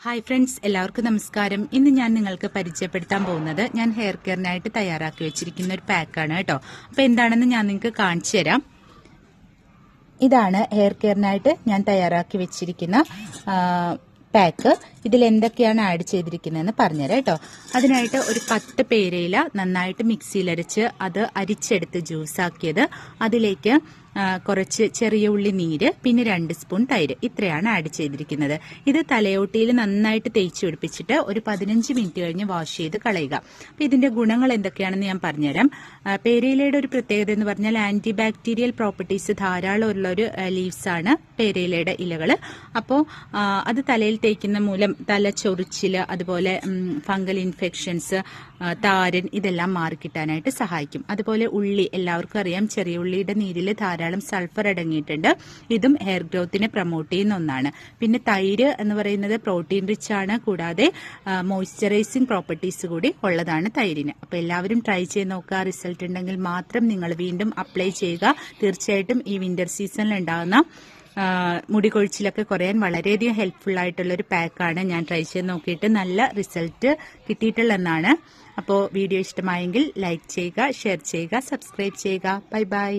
Hi friends, എല്ലാവർക്കും നമസ്കാരം. ഇന്ന് ഞാൻ നിങ്ങൾക്ക് പരിചയപ്പെടുത്താൻ പോകുന്നത് ഞാൻ ഹെയർ കെയറിനായിട്ട് തയ്യാറാക്കി വെച്ചിരിക്കുന്ന ഒരു പാക്കാണ് കേട്ടോ. അപ്പോൾ എന്താണെന്ന് ഞാൻ നിങ്ങൾക്ക് കാണിച്ചു തരാം. ഇതാണ് ഹെയർ കെയറിനായിട്ട് ഞാൻ തയ്യാറാക്കി വെച്ചിരിക്കുന്ന പാക്ക്. ഇതിൽ എന്തൊക്കെയാണ് ആഡ് ചെയ്തിരിക്കുന്നതെന്ന് പറഞ്ഞുതരാം കേട്ടോ. അതിനായിട്ട് ഒരു 10 പേരയില നന്നായിട്ട് മിക്സിയിലരച്ച് അത് അരിച്ചെടുത്ത് ജ്യൂസാക്കിയത്, അതിലേക്ക് കുറച്ച് ചെറിയ ഉള്ളി നീര്, പിന്നെ 2 സ്പൂൺ തൈര്, ഇത്രയാണ് ആഡ് ചെയ്തിരിക്കുന്നത്. ഇത് തലയോട്ടിയിൽ നന്നായിട്ട് തേച്ച് പിടിപ്പിച്ചിട്ട് ഒരു 15 മിനിറ്റ് കഴിഞ്ഞ് വാഷ് ചെയ്ത് കളയുക. അപ്പം ഇതിന്റെ ഗുണങ്ങൾ എന്തൊക്കെയാണെന്ന് ഞാൻ പറഞ്ഞുതരാം. പേരയിലയുടെ ഒരു പ്രത്യേകത എന്ന് പറഞ്ഞാൽ ആന്റി ബാക്ടീരിയൽ പ്രോപ്പർട്ടീസ് ധാരാളം ഉള്ള ഒരു ലീവ്സ് ആണ് പേരയിലയുടെ ഇലകൾ. അപ്പോൾ അത് തലയിൽ തേക്കുന്ന മൂലം തലച്ചൊറിച്ചില്, അതുപോലെ ഫംഗൽ ഇൻഫെക്ഷൻസ്, താരൻ, ഇതെല്ലാം മാറിക്കിട്ടാനായിട്ട് സഹായിക്കും. അതുപോലെ ഉള്ളി, എല്ലാവർക്കും അറിയാം ചെറിയ ഉള്ളിയുടെ നീരിൽ ധാരാളം സൾഫർ അടങ്ങിയിട്ടുണ്ട്. ഇതും ഹെയർ ഗ്രോത്തിനെ പ്രൊമോട്ട് ചെയ്യുന്ന ഒന്നാണ്. പിന്നെ തൈര് എന്ന് പറയുന്നത് പ്രോട്ടീൻ റിച്ച് ആണ്, കൂടാതെ മോയ്സ്ചറൈസിങ് പ്രോപ്പർട്ടീസ് കൂടി ഉള്ളതാണ് തൈരിന്. അപ്പോൾ എല്ലാവരും ട്രൈ ചെയ്ത് നോക്കുക. റിസൾട്ട് ഉണ്ടെങ്കിൽ മാത്രം നിങ്ങൾ വീണ്ടും അപ്ലൈ ചെയ്യുക. തീർച്ചയായിട്ടും ഈ വിന്റർ സീസണിൽ ഉണ്ടാകുന്ന മുടി കൊഴിച്ചിലൊക്കെ കുറയാൻ വളരെയധികം ഹെൽപ്ഫുൾ ആയിട്ടുള്ള ഒരു പാക്കാണ്. ഞാൻ ട്രൈ ചെയ്ത് നോക്കിയിട്ട് നല്ല റിസൾട്ട് കിട്ടിയിട്ടുള്ളതെന്നാണ്. അപ്പോൾ വീഡിയോ ഇഷ്ടമായെങ്കിൽ ലൈക്ക് ചെയ്യുക, ഷെയർ ചെയ്യുക, സബ്സ്ക്രൈബ് ചെയ്യുക. Bye bye.